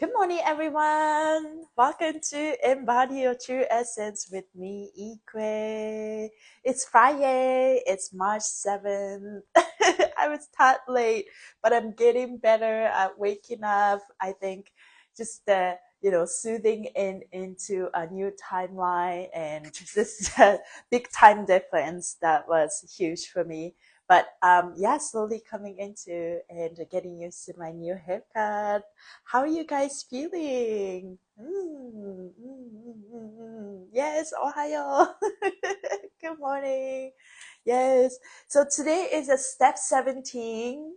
Good morning, everyone. Welcome to Embody Your True Essence with me, Ikue. It's Friday. It's March 7th. I was tired late, but I'm getting better at waking up. I think just soothing into a new timeline and just a big time difference that was huge for me. But yeah, slowly coming into and getting used to my new haircut. How are you guys feeling? Yes, Ohio. Good morning. Yes. So today is a step 17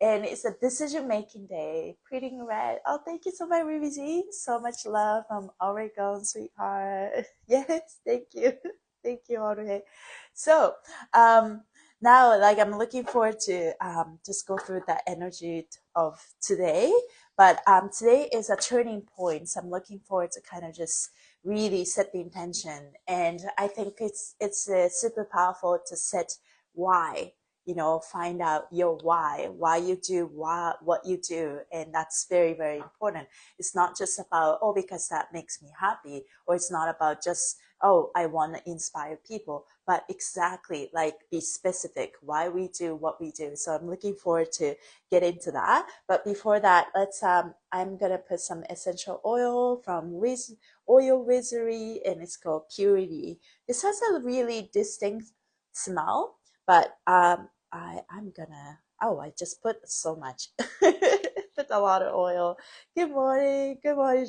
and it's a decision making day. Pretty red. Oh, thank you so much, Ruby Z. So much love from Oregon, sweetheart. Yes, thank you. Thank you, Audrey. So, um, now like I'm looking forward to just go through the energy of today, but today is a turning point, so I'm looking forward to kind of just really set the intention. And I think it's super powerful to set why, find out your why you do what you do, and that's very, very important. It's not just about, oh, because that makes me happy, or it's not about just, oh, I want to inspire people, but exactly, like, be specific why we do what we do. So I'm looking forward to get into that. But before that, let's I'm gonna put some essential oil from Oil Wizardry, and it's called Purity. This has a really distinct smell, but I'm gonna, oh, I just put so much. Put a lot of oil. Good morning,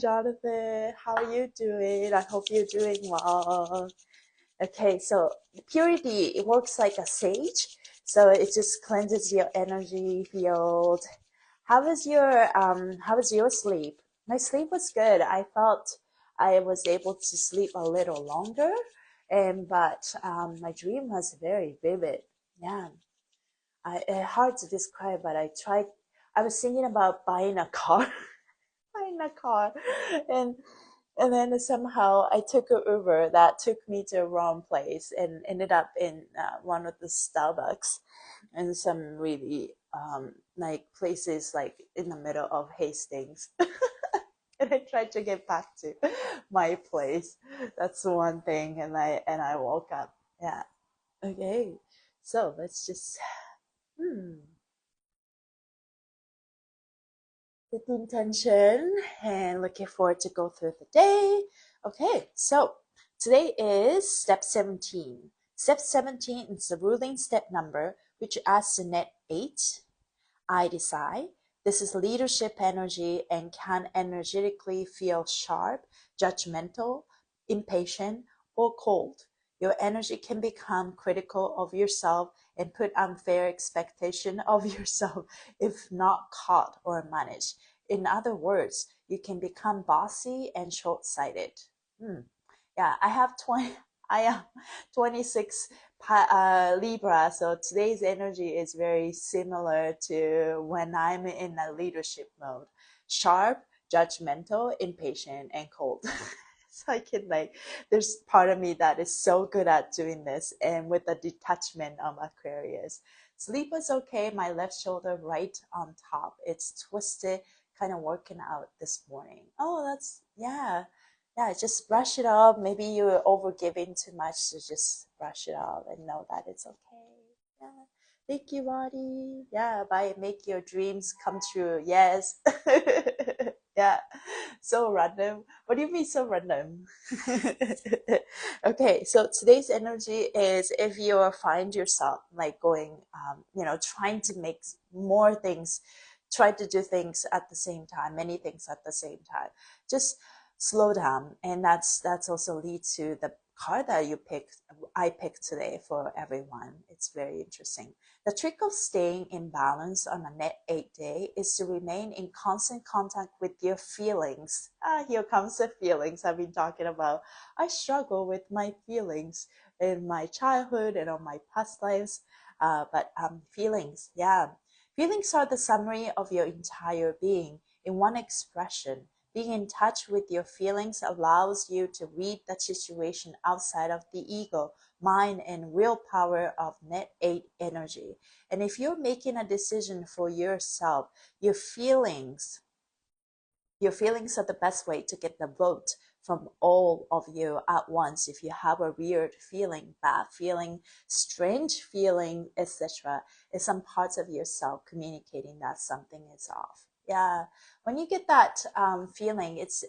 Jonathan. How are you doing? I hope you're doing well. Okay, so purity, it works like a sage. So it just cleanses your energy field. How was your sleep? My sleep was good. I felt I was able to sleep a little longer, and but my dream was very vivid. Yeah, hard to describe, but I was thinking about buying a car, buying a car, and and then somehow I took a Uber that took me to a wrong place and ended up in one of the Starbucks and some really like places like in the middle of Hastings. And I tried to get back to my place. That's the one thing. And I woke up. Yeah. Okay. So let's just set the intention and looking forward to go through the day. Okay, so today is step 17. Step 17 is the ruling step number, which adds the net 8. I decide. This is leadership energy and can energetically feel sharp, judgmental, impatient, or cold. Your energy can become critical of yourself and put unfair expectation of yourself if not caught or managed. In other words, you can become bossy and short-sighted. Hmm. Yeah, I have 20, I am 26 Libra, so today's energy is very similar to when I'm in a leadership mode. Sharp, judgmental, impatient, and cold. So I can like, there's part of me that is so good at doing this, and with the detachment of Aquarius. Sleep was okay. My left shoulder right on top. It's twisted, kind of working out this morning. Oh, that's, yeah. Yeah, just brush it off. Maybe you're over giving too much, so just brush it off and know that it's okay. Yeah. Thank you, body. Yeah, by make your dreams come true. Yes. Yeah. So random. What do you mean so random? Okay, so today's energy is if you find yourself like going, trying to make more things, try to do things at the same time, many things at the same time. Just slow down, and that's also lead to the card that I picked today for everyone. It's very interesting. The trick of staying in balance on a net 8 day is to remain in constant contact with your feelings. Here comes the feelings I've been talking about. I struggle with my feelings in my childhood and on my past lives. But feelings, yeah. Feelings are the summary of your entire being in one expression. Being in touch with your feelings allows you to read the situation outside of the ego, mind, and willpower of net 8 energy. And if you're making a decision for yourself, your feelings your feelings are the best way to get the vote from all of you at once. If you have a weird feeling, bad feeling, strange feeling, etc., it's some parts of yourself communicating that something is off. Yeah, when you get that feeling, it's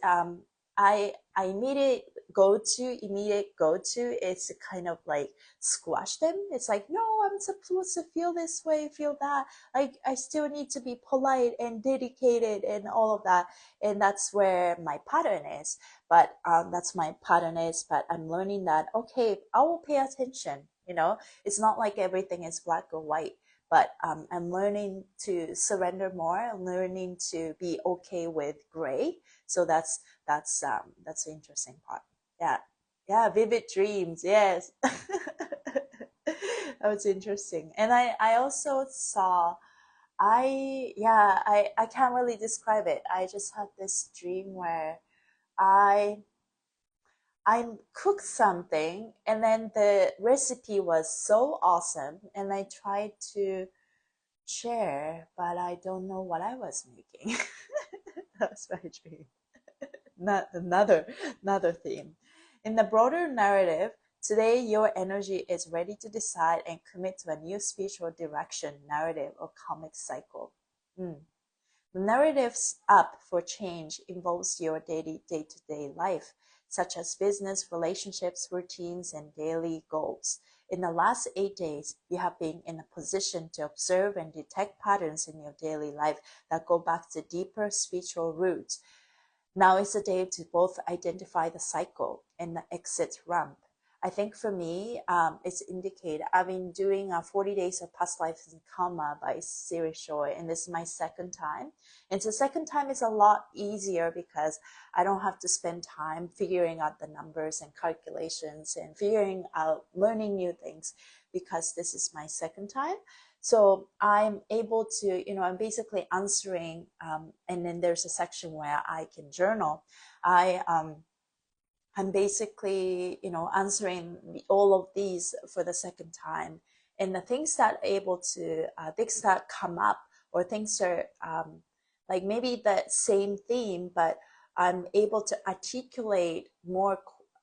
I immediate go to is kind of like squash them. It's like, no, I'm supposed to feel this way, feel that. Like I still need to be polite and dedicated and all of that, and that's where my pattern is. But but I'm learning that, okay, I will pay attention. It's not like everything is black or white, but I'm learning to surrender more. I'm learning to be okay with gray. So that's the interesting part. Yeah, yeah, vivid dreams. Yes. That was interesting. And I also saw, I can't really describe it. I just had this dream where I I cooked something, and then the recipe was so awesome, and I tried to share, but I don't know what I was making. That was my dream. Not another theme. In the broader narrative, today your energy is ready to decide and commit to a new spiritual direction, narrative, or comic cycle. Mm. The narratives up for change involves your daily day-to-day life, such as business, relationships, routines, and daily goals. In the last 8 days, you have been in a position to observe and detect patterns in your daily life that go back to deeper spiritual roots. Now is the day to both identify the cycle and the exit ramp. I think for me, it's indicated. I've been doing 40 Days of Past Lives in Karma by Siri Choi, and this is my second time. And the second time is a lot easier because I don't have to spend time figuring out the numbers and calculations and figuring out, learning new things, because this is my second time. So I'm able to, I'm basically answering, and then there's a section where I can journal. I'm basically, answering all of these for the second time. And the things things that come up, or things are like maybe the same theme, but I'm able to articulate more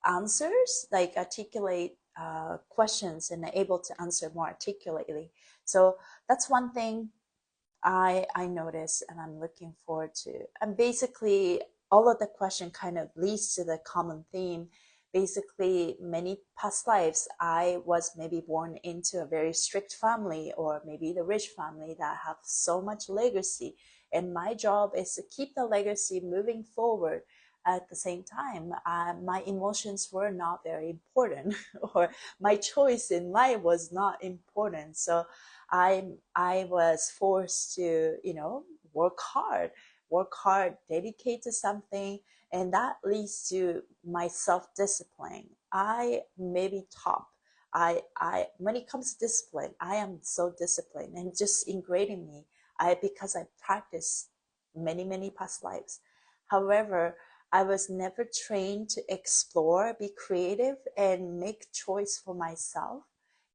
answers, like articulate questions, and able to answer more articulately. So that's one thing I notice, and I'm looking forward to. And basically, all of the question kind of leads to the common theme. Basically, many past lives, I was maybe born into a very strict family, or maybe the rich family that have so much legacy. And my job is to keep the legacy moving forward. At the same time, my emotions were not very important, or my choice in life was not important. So I was forced to, work hard, dedicate to something, and that leads to my self-discipline. I maybe top. When it comes to discipline, I am so disciplined and just ingrained in me. Because I practiced many past lives. However, I was never trained to explore, be creative, and make choice for myself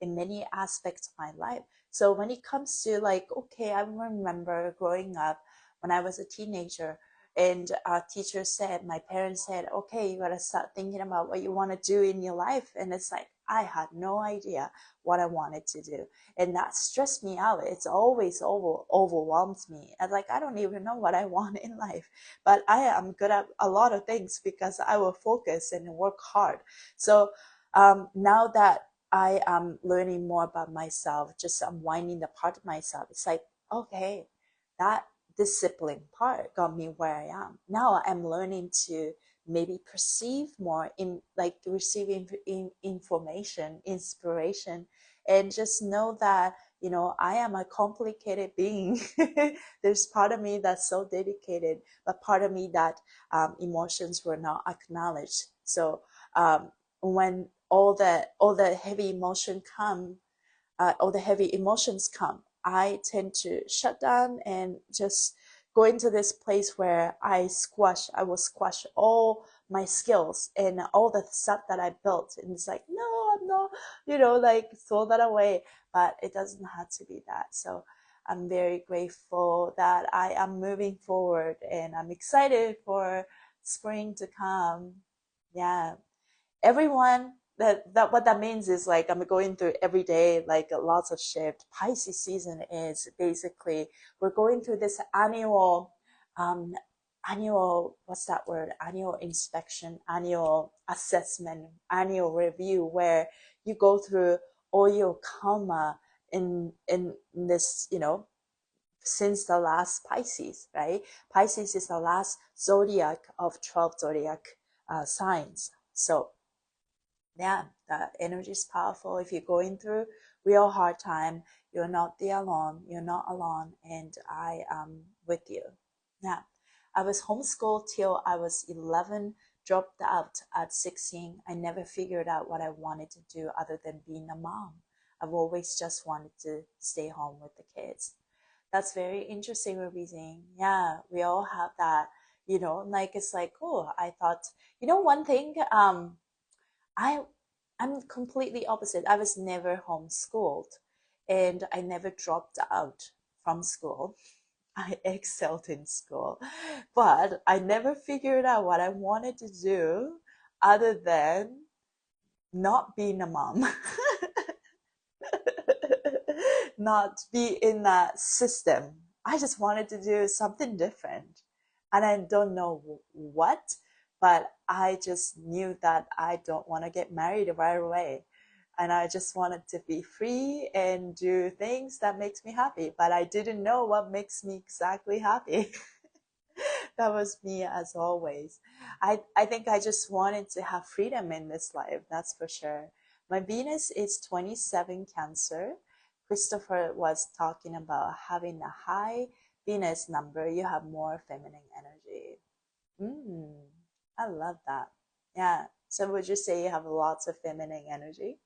in many aspects of my life. So when it comes to, like, okay, I remember growing up when I was a teenager, and our teacher said, my parents said, okay, you gotta start thinking about what you want to do in your life. And it's like, I had no idea what I wanted to do. And that stressed me out. It's always overwhelms me. And like, I don't even know what I want in life, but I am good at a lot of things because I will focus and work hard. So now that I am learning more about myself, just unwinding the part of myself, it's like, okay, that discipline part got me where I am. Now I'm learning to maybe perceive more, in like receiving information, inspiration, and just know that, I am a complicated being. There's part of me that's so dedicated, but part of me that emotions were not acknowledged. So when all the heavy heavy emotions come, I tend to shut down and just go into this place where I will squash all my skills and all the stuff that I built. And it's like, no, I'm not, like throw that away. But it doesn't have to be that. So I'm very grateful that I am moving forward, and I'm excited for spring to come. Yeah. Everyone, that what that means is like I'm going through every day like lots of shift. Pisces season is basically we're going through this um annual, what's that word, annual inspection, annual assessment, annual review, where you go through all your karma in this, since the last Pisces, right? Pisces is the last zodiac of 12 zodiac signs. So yeah, the energy is powerful. If you're going through real hard time, you're not there alone. You're not alone, and I am with you. Yeah, I was homeschooled till I was 11. Dropped out at 16. I never figured out what I wanted to do other than being a mom. I've always just wanted to stay home with the kids. That's very interesting, Ruby. Yeah, we all have that. Like it's like, oh, I thought, one thing. I I'm completely opposite. I was never homeschooled, and I never dropped out from school. I excelled in school, but I never figured out what I wanted to do other than not being a mom. Not be in that system. I just wanted to do something different. And I don't know what, but I just knew that I don't want to get married right away. And I just wanted to be free and do things that makes me happy. But I didn't know what makes me exactly happy. That was me as always. I think I just wanted to have freedom in this life, that's for sure. My Venus is 27 Cancer. Christopher was talking about having a high Venus number, you have more feminine energy. Mm, I love that. Yeah. So would you say you have lots of feminine energy?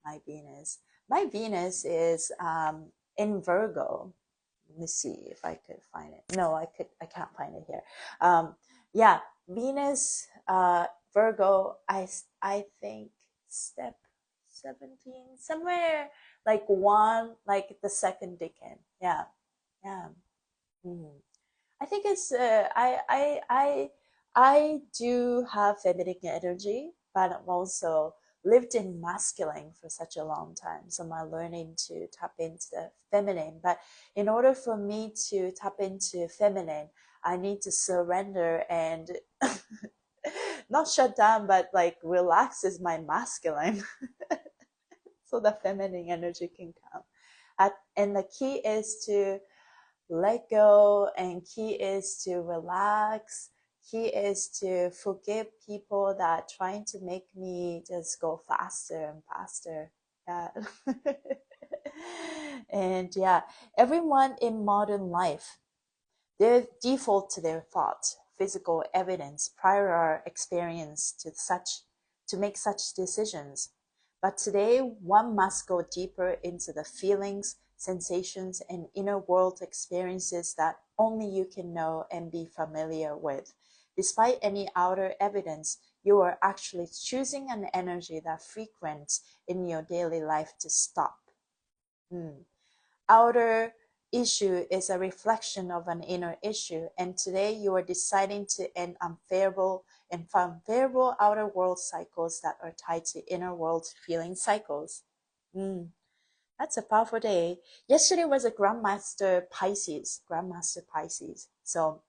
My Venus. My Venus is in Virgo. Let me see if I could find it. No, I can't find it here. Yeah, Venus, Virgo, I think step 17, somewhere like one, like the second decade. Yeah, yeah. Mhm. I think it's I do have feminine energy, but I'm also lived in masculine for such a long time. So I'm learning to tap into the feminine. But in order for me to tap into feminine, I need to surrender and not shut down, but like relax is my masculine, so the feminine energy can come. And the key is to let go, and key is to relax. Key is to forgive people that trying to make me just go faster and faster. Yeah. And yeah, everyone in modern life, they default to their thought, physical evidence, prior experience to make such decisions. But today, one must go deeper into the feelings, sensations, and inner world experiences that only you can know and be familiar with. Despite any outer evidence, you are actually choosing an energy that frequents in your daily life to stop. Mm. Outer issue is a reflection of an inner issue, and today you are deciding to end unfavorable outer world cycles that are tied to inner world feeling cycles. Mm, that's a powerful day. Yesterday was a Grandmaster Pisces. So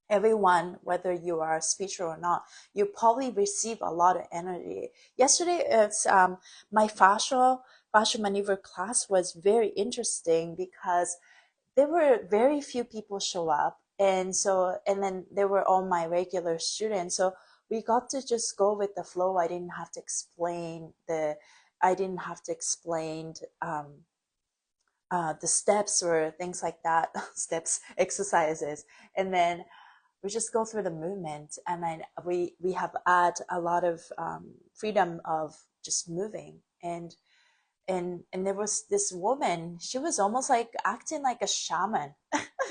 everyone, whether you are spiritual or not, you probably receive a lot of energy. Yesterday, it's my fascia maneuver class was very interesting because there were very few people show up, and then there were all my regular students. So we got to just go with the flow. I didn't have to explain the steps or things like that, steps, exercises, and then we just go through the movement, and then we have had a lot of freedom of just moving. And there was this woman, she was almost like acting like a shaman.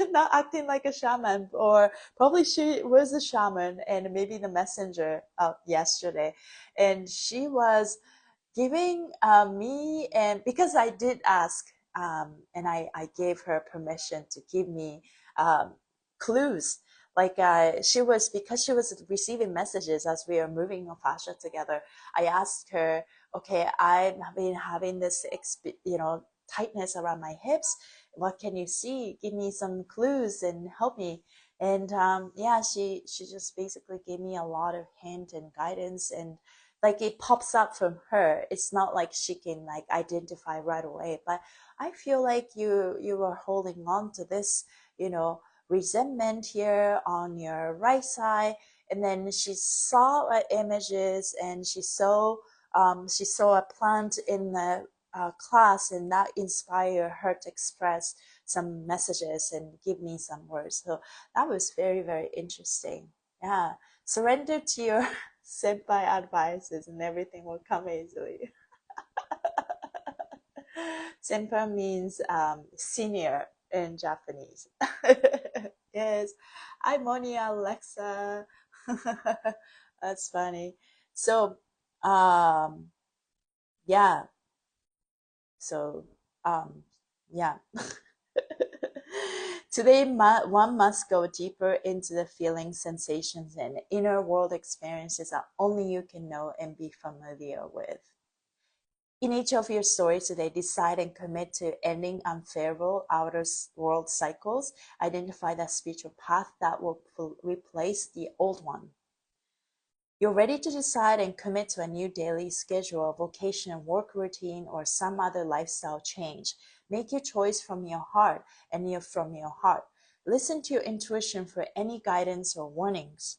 Not acting like a shaman, or probably she was a shaman and maybe the messenger of yesterday. And she was giving me, and because I did ask, and I gave her permission to give me clues. Like because she was receiving messages as we are moving on fascia together. I asked her, okay, I've been having this, tightness around my hips. What can you see? Give me some clues and help me. And yeah, she just basically gave me a lot of hint and guidance, and like it pops up from her. It's not like she can like identify right away, but I feel like you are holding on to this, you know, resentment here on your right side. And then she saw images, and she saw a plant in the class, and that inspired her to express some messages and give me some words. So that was very, very interesting. Yeah. Surrender to your senpai advices and everything will come easily. Senpai means senior in Japanese. Yes. Hi, Monia, Alexa. That's funny. So, um, yeah. So, um, yeah. Today, one must go deeper into the feelings, sensations, and inner world experiences that only you can know and be familiar with. In each of your stories today, decide and commit to ending unfavorable outer world cycles. Identify that spiritual path that will replace the old one. You're ready to decide and commit to a new daily schedule, vocation, work routine, or some other lifestyle change. Make your choice from your heart and from your heart. Listen to your intuition for any guidance or warnings.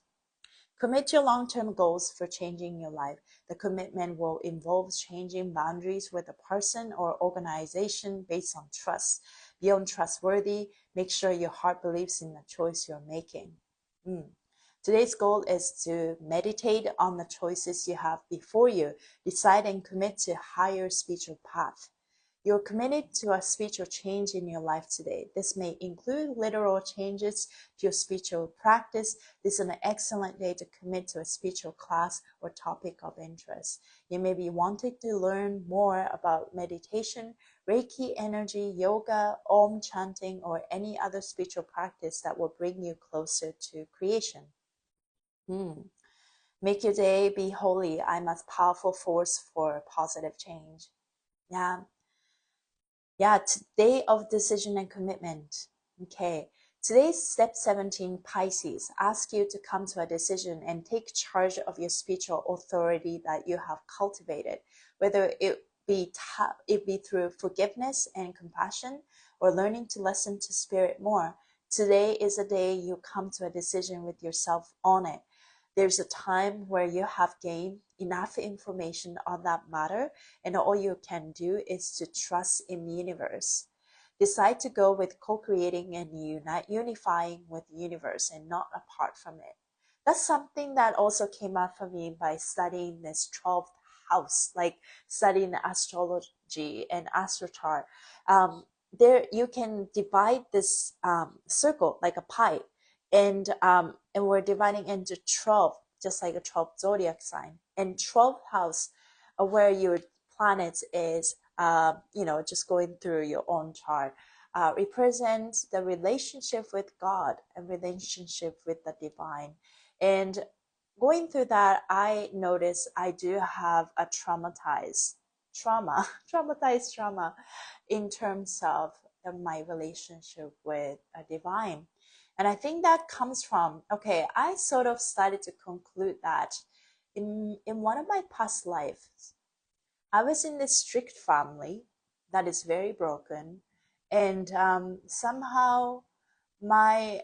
Commit your long-term goals for changing your life. The commitment will involve changing boundaries with a person or organization based on trust. Be untrustworthy. Make sure your heart believes in the choice you're making. Today's goal is to meditate on the choices you have before you. Decide and commit to a higher spiritual path. You're committed to a spiritual change in your life today. This may include literal changes to your spiritual practice. This is an excellent day to commit to a spiritual class or topic of interest. You may be wanting to learn more about meditation, Reiki energy, yoga, Om chanting, or any other spiritual practice that will bring you closer to creation. Make your day be holy. I'm a powerful force for positive change. Yeah. Yeah, today of decision and commitment. Okay. Today's step 17, Pisces, asks you to come to a decision and take charge of your spiritual authority that you have cultivated, whether it be through forgiveness and compassion or learning to listen to spirit more. Today is a day you come to a decision with yourself on it. There's a time where you have gained enough information on that matter, and all you can do is to trust in the universe. Decide to go with co-creating and unifying with the universe and not apart from it. That's something that also came out for me by studying this 12th house, like studying astrology and astrochart. There you can divide this circle like a pie, and we're dividing into 12, just like a 12 zodiac sign, and 12th house where your planet is, just going through your own chart, represents the relationship with God and relationship with the divine. And going through that, I notice I do have a traumatized trauma in terms of my relationship with a divine. And I think that comes from, okay, I sort of started to conclude that in one of my past lives, I was in this strict family that is very broken, and somehow my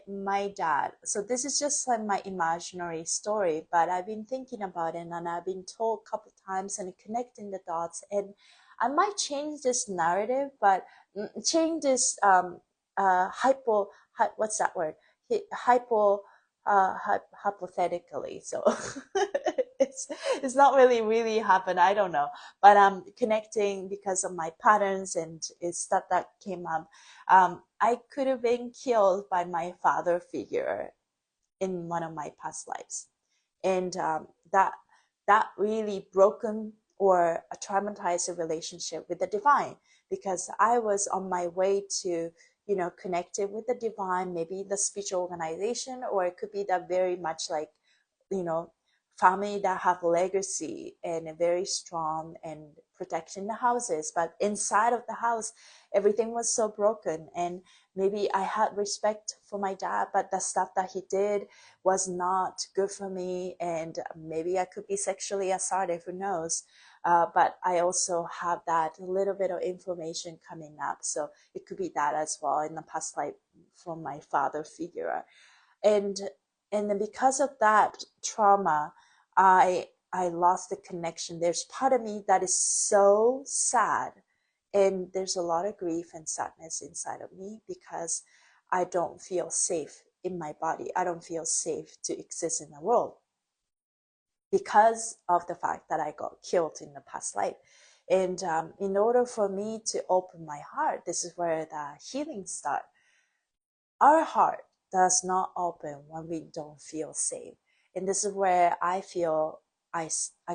dad. So this is just like my imaginary story, but I've been thinking about it, and I've been told a couple times and connecting the dots, and I might change this narrative, but change this what's that word? Hypo hypothetically. So it's not really happened. I don't know, but I'm connecting because of my patterns and it's stuff that came up. I could have been killed by my father figure in one of my past lives, and that really broken or a traumatized relationship with the divine. because I was on my way to, you know, connected with the divine, maybe the spiritual organization, or it could be that very much like, you know, family that have legacy and a very strong and protecting the houses. But inside of the house, everything was so broken. And maybe I had respect for my dad, but the stuff that he did was not good for me. And maybe I could be sexually assaulted, who knows? But I also have that little bit of information coming up. So it could be that as well in the past life from my father figure. And then because of that trauma, I lost the connection. There's part of me that is so sad, and there's a lot of grief and sadness inside of me because I don't feel safe in my body. I don't feel safe to exist in the world because of the fact that I got killed in the past life. And in order for me to open my heart, this is where the healing starts. Our heart does not open when we don't feel safe. And this is where I feel I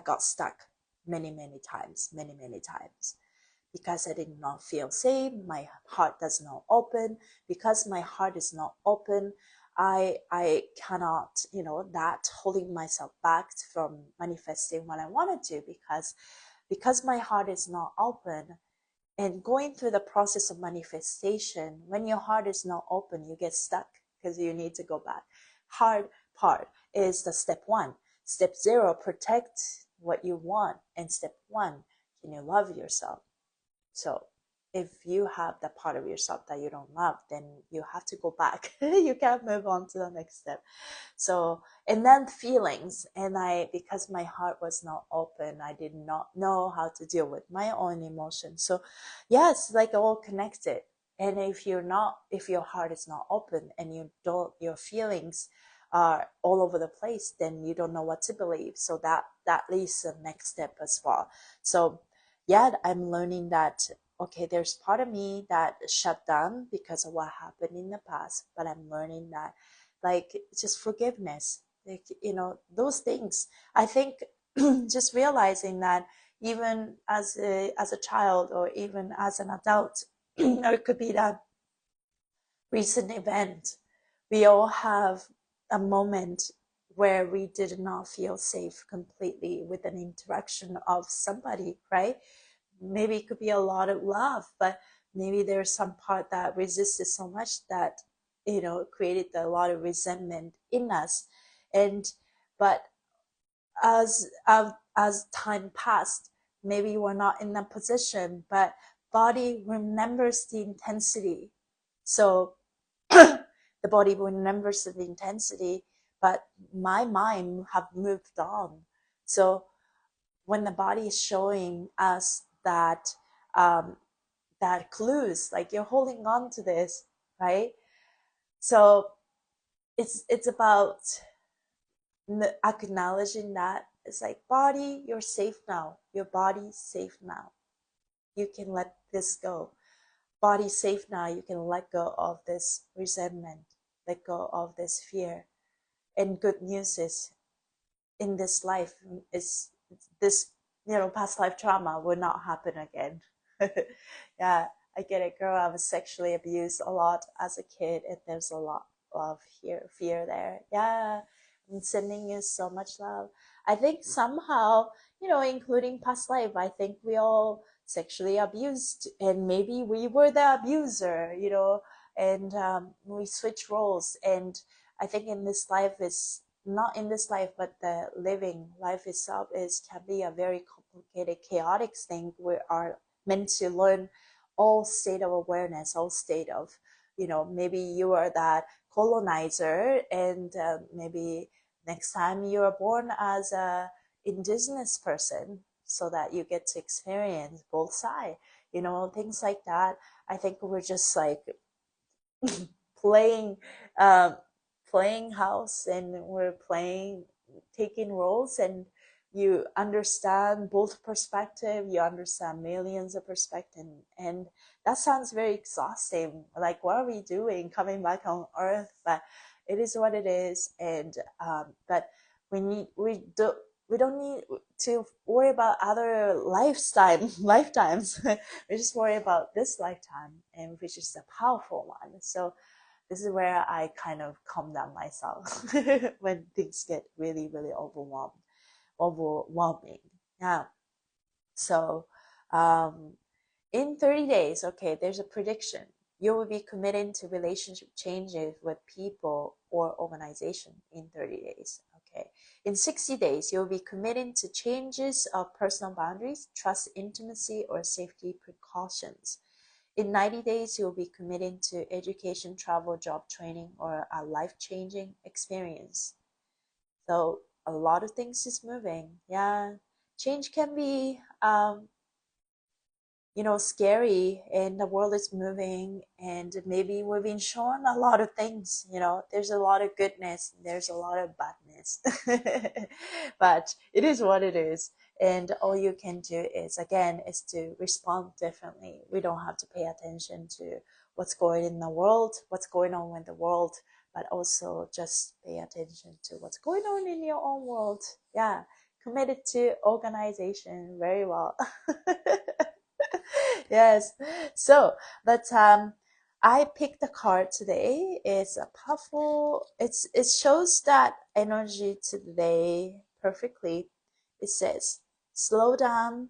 got stuck many, many times, because I did not feel safe. My heart does not open. Because my heart is not open, I cannot, you know, that holding myself back from manifesting what I wanted to, because my heart is not open. And going through the process of manifestation, when your heart is not open, you get stuck because you need to go back. Hard part is the step 1. Step 0, protect what you want. And step 1, can you love yourself? So if you have that part of yourself that you don't love, then you have to go back. You can't move on to the next step. So, and then feelings. And because my heart was not open, I did not know how to deal with my own emotions. So yes, like all connected. And if your heart is not open and your feelings are all over the place, then you don't know what to believe. So that leads to the next step as well. So yeah, I'm learning that, okay, there's part of me that shut down because of what happened in the past, but I'm learning that, like, just forgiveness, like, you know, those things. I think just realizing that even as a child or even as an adult, or it could be that recent event, we all have a moment where we did not feel safe completely with an interaction of somebody, right? Maybe it could be a lot of love, but maybe there's some part that resisted so much that, you know, created a lot of resentment in us. And but as time passed, maybe we're not in that position, but body remembers the intensity. So the body remembers the intensity, but my mind have moved on. So when the body is showing us that that clues, like you're holding on to this, right? So it's about acknowledging that it's like, body, you're safe now. Your body's safe now. You can let this go. Body safe now. You can let go of this resentment, let go of this fear. And good news is, in this life, is this, you know, past life trauma will not happen again. Yeah, I get it, girl. I was sexually abused a lot as a kid, and there's a lot of fear there. Yeah, I'm sending you so much love. I think somehow, you know, including past life, I think we all sexually abused, and maybe we were the abuser, you know, and we switch roles. And I think in this life is not in this life, but the living life itself can be a very complicated, chaotic thing. We are meant to learn all state of awareness, all state of, you know, maybe you are that colonizer, and maybe next time you are born as a indigenous person, so that you get to experience both sides, you know, things like that. I think we're just like playing um, playing house, and we're taking roles, and you understand both perspective, you understand millions of perspective, and that sounds very exhausting. Like, what are we doing coming back on earth? But it is what it is. And but we we don't need to worry about other lifetimes. We just worry about this lifetime, and which is a powerful one. So this is where I kind of calm down myself when things get really, really overwhelming. Yeah. So, um, in 30 days, okay, there's a prediction. You will be committing to relationship changes with people or organization in 30 days. Okay. In 60 days, you'll be committing to changes of personal boundaries, trust, intimacy, or safety precautions. In 90 days, you'll be committing to education, travel, job training, or a life-changing experience. So a lot of things is moving. Yeah. Change can be scary, and the world is moving, and maybe we've been shown a lot of things. There's a lot of goodness, there's a lot of badness, but it is what it is. And all you can do is, again, is to respond differently. We don't have to pay attention to what's going in the world, what's going on with the world, but also just pay attention to what's going on in your own world. Yeah. Committed to organization very well. Yes. So, but I picked the card today. It's a powerful. It shows that energy today perfectly. It says, slow down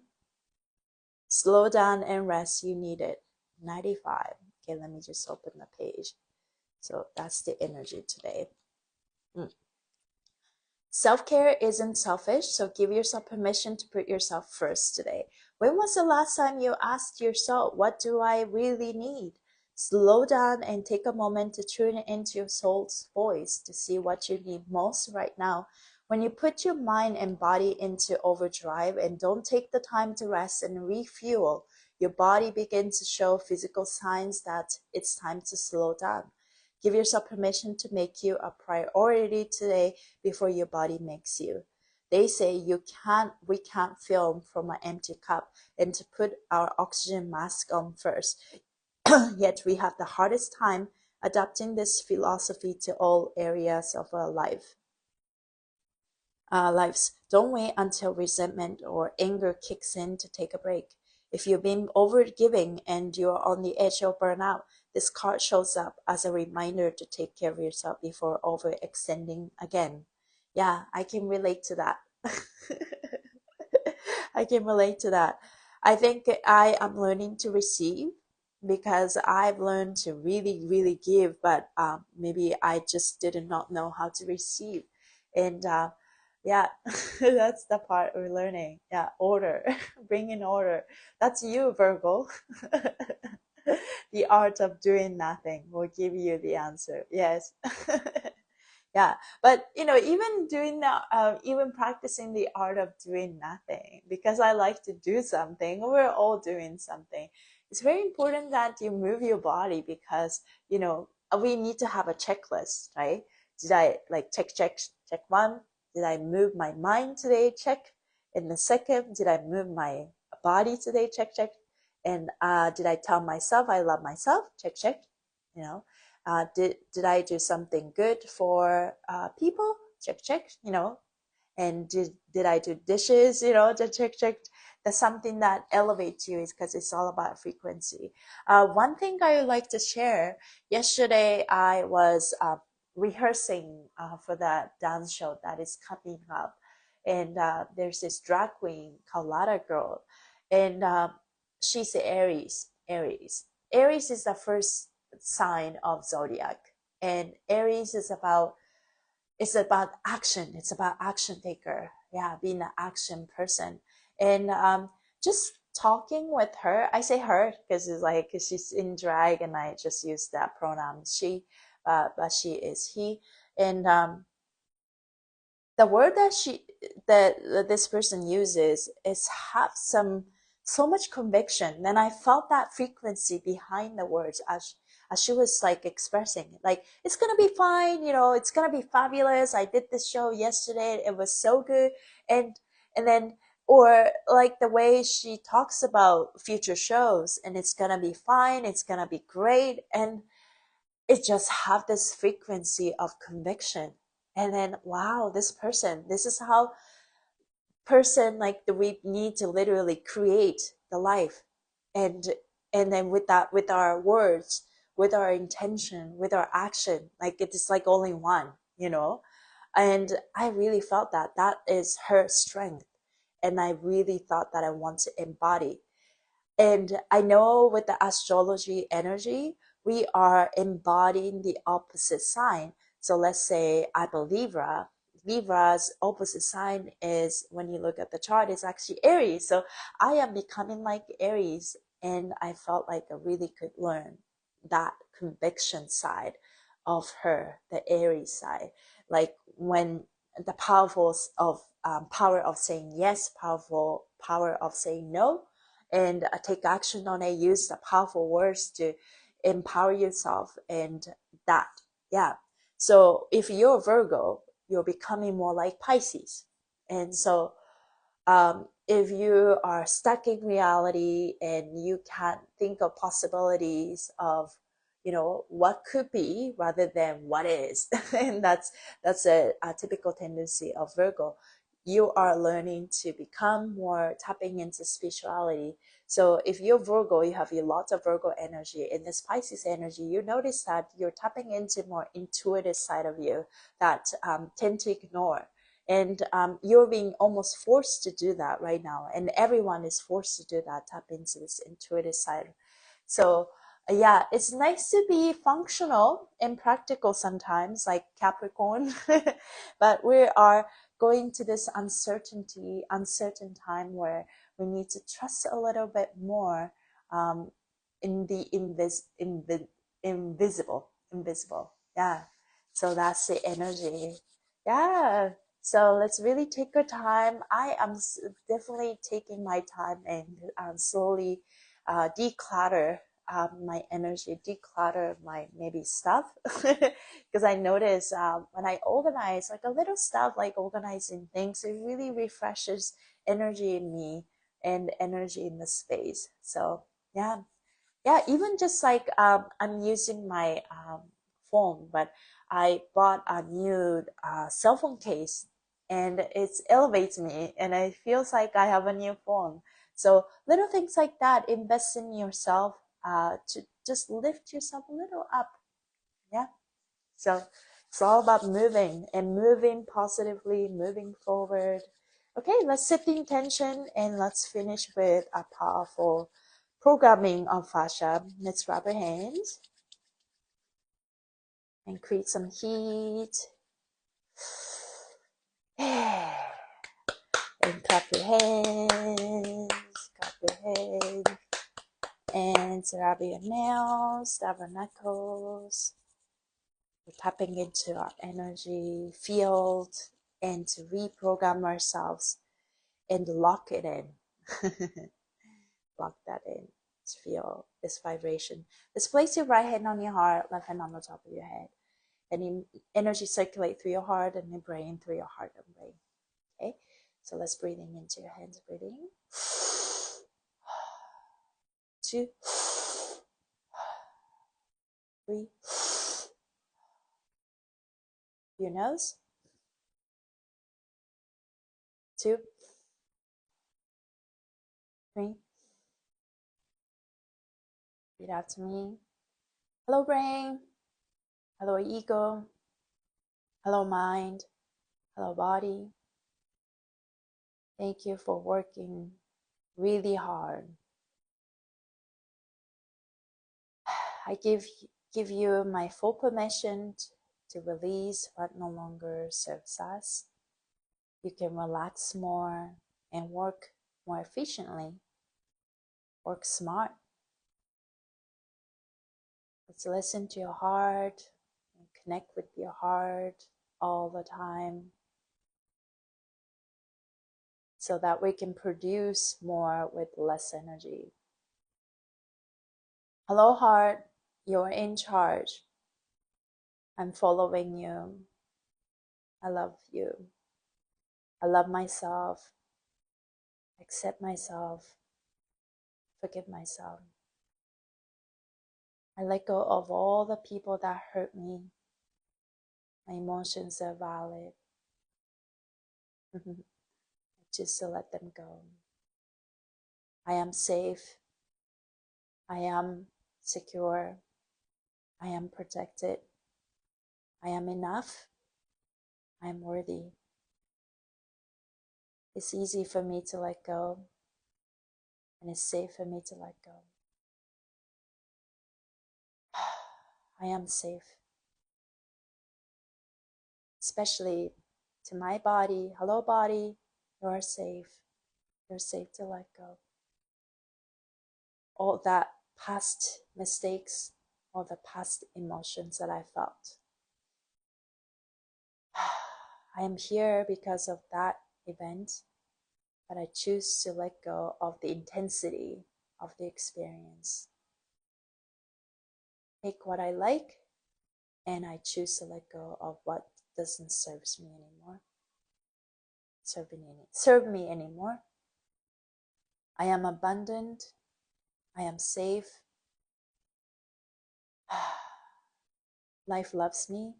and rest. You need it." 95. Okay, let me just open the page. So that's the energy today. Mm. Self-care isn't selfish, so give yourself permission to put yourself first today. When was the last time you asked yourself, what do I really need? Slow down and take a moment to tune into your soul's voice to see what you need most right now. When you put your mind and body into overdrive and don't take the time to rest and refuel, your body begins to show physical signs that it's time to slow down. Give yourself permission to make you a priority today before your body makes you. They say we can't film from an empty cup, and to put our oxygen mask on first. Yet we have the hardest time adapting this philosophy to all areas of our lives. Don't wait until resentment or anger kicks in to take a break. If you've been overgiving and you're on the edge of burnout, this card shows up as a reminder to take care of yourself before overextending again. Yeah, I can relate to that. I can relate to that. I think I am learning to receive because I've learned to really, really give, but maybe I just did not know how to receive. And yeah, that's the part we're learning. Yeah, order, bring in order. That's you, Virgo. The art of doing nothing will give you the answer. Yes. Yeah, but even doing that, even practicing the art of doing nothing, because I like to do something. We're all doing something. It's very important that you move your body, because we need to have a checklist, right? Did I like check one? Did I move my mind today? Check. And the second, did I move my body today? Check. And did I tell myself I love myself? Check. You know, did I do something good for people? Check. And did I do dishes? Just check. That's something that elevates you, is because it's all about frequency. One thing I would like to share. Yesterday, I was rehearsing for that dance show that is coming up, and there's this drag queen called Lada Girl, and she's the Aries. Aries is the first sign of zodiac, and Aries is about action. It's about action taker. Yeah, being an action person. And just talking with her, I say her because it's like she's in drag, and I just use that pronoun she, but she is he. And the word that this person uses is have so much conviction. Then I felt that frequency behind the words as she was like expressing it. Like, it's gonna be fine, it's gonna be fabulous. I did this show yesterday, it was so good. And then, or like the way she talks about future shows, and it's gonna be fine, it's gonna be great. And it just have this frequency of conviction. And then, wow, this person, this is how person, like we need to literally create the life, and then with that, with our words, with our intention, with our action, like it is like only one, you know. And I really felt that that is her strength, and I really thought that I want to embody. And I know with the astrology energy, we are embodying the opposite sign. So let's say I'm a Libra. Libra's opposite sign is, when you look at the chart, is actually Aries. So I am becoming like Aries, and I felt like I really could learn that conviction side of her, the Aries side. Like when the power of saying yes, powerful power of saying no, and take action on it. Use the powerful words to empower yourself, and that, yeah. So if you're Virgo, you're becoming more like Pisces. And so if you are stuck in reality and you can't think of possibilities of, you know, what could be rather than what is, and that's a typical tendency of Virgo. You are learning to become more tapping into spirituality. So if you're Virgo, you have a lot of Virgo energy. In this Pisces energy, you notice that you're tapping into more intuitive side of you that tend to ignore. And you're being almost forced to do that right now, and everyone is forced to do that, tap into this intuitive side. So yeah, it's nice to be functional and practical sometimes, like Capricorn. But we are going to this uncertain time where we need to trust a little bit more in the invisible. Yeah, so that's the energy. Yeah, so let's really take our time. I am definitely taking my time and slowly declutter my energy, declutter my maybe stuff. Because I notice when I organize, like a little stuff, like organizing things, it really refreshes energy in me and energy in the space. So yeah, yeah, even just like I'm using my phone, but I bought a new cell phone case, and it elevates me, and it feels like I have a new phone. So little things like that, invest in yourself to just lift yourself a little up. Yeah. So it's all about moving and moving positively, moving forward. Okay, let's set the intention and let's finish with a powerful programming of fascia. Let's rub our hands and create some heat. And clap your hands, clap your hands, and rub your nails, stab our knuckles. We're tapping into our energy field and to reprogram ourselves and lock it in. Lock that in. Let's feel this vibration. Let's place your right hand on your heart, left hand on the top of your head. And energy circulate through your heart and your brain, through your heart and brain. Okay? So let's breathe in into your hands. Breathing. 2, 3. Your nose. 2, 3. Read out to me. Hello, brain. Hello, ego. Hello, mind. Hello, body. Thank you for working really hard. I give you my full permission to release what no longer serves us. You can relax more and work more efficiently. Work smart. Let's listen to your heart and connect with your heart all the time so that we can produce more with less energy. Hello, heart. You're in charge. I'm following you. I love you. I love myself. Accept myself. Forgive myself. I let go of all the people that hurt me. My emotions are valid. I just to let them go. I am safe. I am secure. I am protected. I am enough. I am worthy. It's easy for me to let go, and it's safe for me to let go. I am safe. Especially to my body. Hello, body. You are safe. You're safe to let go. All that past mistakes, all the past emotions that I felt. I am here because of that event, but I choose to let go of the intensity of the experience. Take what I like, and I choose to let go of what doesn't serve me anymore. Serve me anymore. I am abundant. I am safe. Life loves me.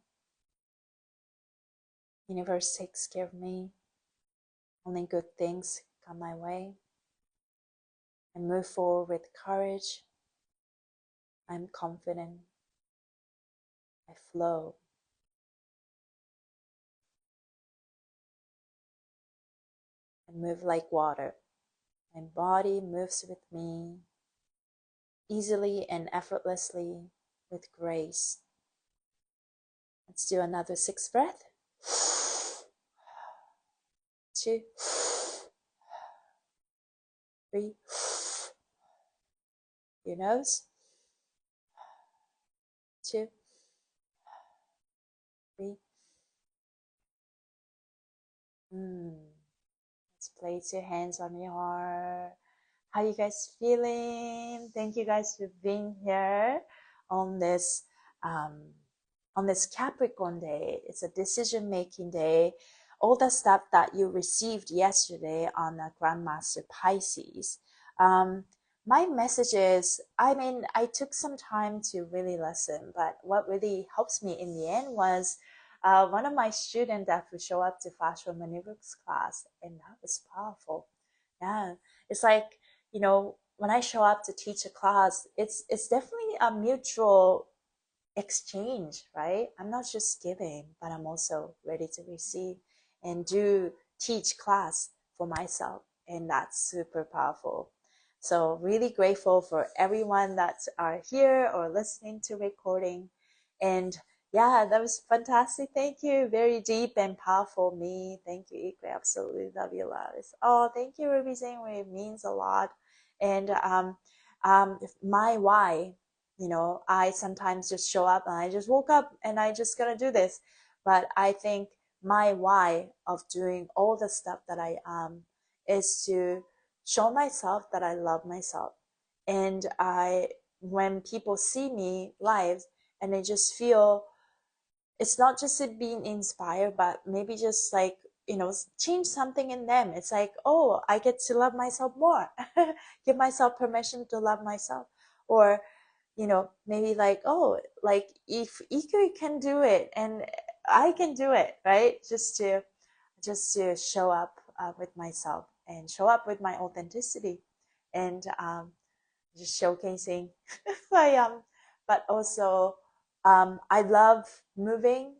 Universe takes care of me. Only good things come my way. I move forward with courage. I'm confident. I flow. I move like water. My body moves with me easily and effortlessly with grace. Let's do another 6 breath. 2, 3. Your nose. 2, 3. Let's place your hands on your heart. How you guys feeling? Thank you guys for being here on this Capricorn day. It's a decision-making day. All the stuff that you received yesterday on the Grandmaster Pisces. My message is, I took some time to really listen, but what really helps me in the end was one of my students that would show up to Fascia Maneuvers class, and that was powerful. Yeah, it's like, when I show up to teach a class, it's definitely a mutual exchange, right? I'm not just giving, but I'm also ready to receive and do teach class for myself. And that's super powerful. So really grateful for everyone that are here or listening to recording. And yeah, that was fantastic. Thank you. Very deep and powerful me. Thank you, Ikwe. Absolutely love you, Lovis. Oh, thank you, Ruby saying it means a lot. And my why, I sometimes just show up and I just woke up and I just gonna do this. But I think my why of doing all the stuff that I am is to show myself that I love myself. And when people see me live and they just feel, it's not just it being inspired, but maybe just like, change something in them. It's like, oh, I get to love myself more. Give myself permission to love myself. Or, maybe like, oh, like if Iku can do it and I can do it, right? Just to show up with myself and show up with my authenticity, and just showcasing who I am. But also, I love moving,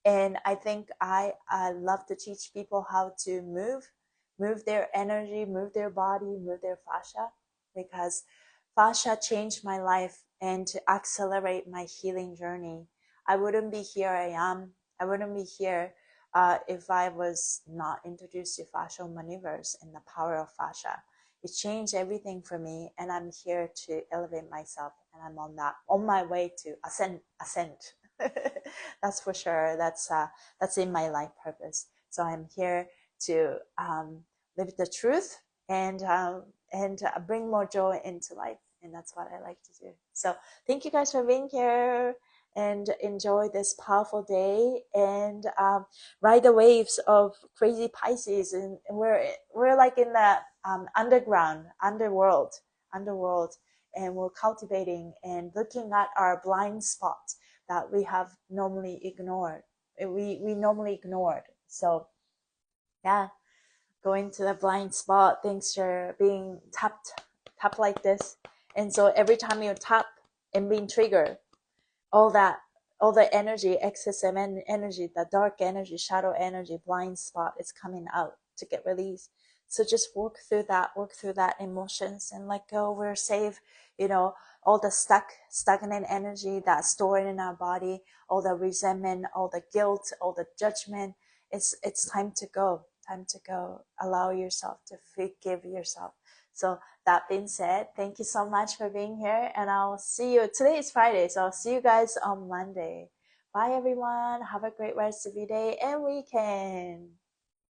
and I think I love to teach people how to move their energy, move their body, move their fascia, because fascia changed my life and to accelerate my healing journey. I wouldn't be here I am. I wouldn't be here if I was not introduced to fascial maneuvers and the power of fascia. It changed everything for me, and I'm here to elevate myself, and I'm on my way to ascend. That's for sure. That's in my life purpose. So I'm here to live the truth and bring more joy into life, and that's what I like to do. So thank you guys for being here, and enjoy this powerful day, and ride the waves of crazy Pisces. And we're like in the underworld, and we're cultivating and looking at our blind spots that we have normally ignored. We normally ignored. So yeah, going to the blind spot, things are being tapped like this. And so every time you tap and being triggered, all the energy, excess energy, the dark energy, shadow energy, blind spot is coming out to get released. So just work through that emotions and let go. We're safe, all the stagnant energy that's stored in our body, all the resentment, all the guilt, all the judgment. It's time to go. Time to go. Allow yourself to forgive yourself. So that being said, thank you so much for being here, and I'll see you. Today is Friday, so I'll see you guys on Monday. Bye everyone. Have a great rest of your day and weekend.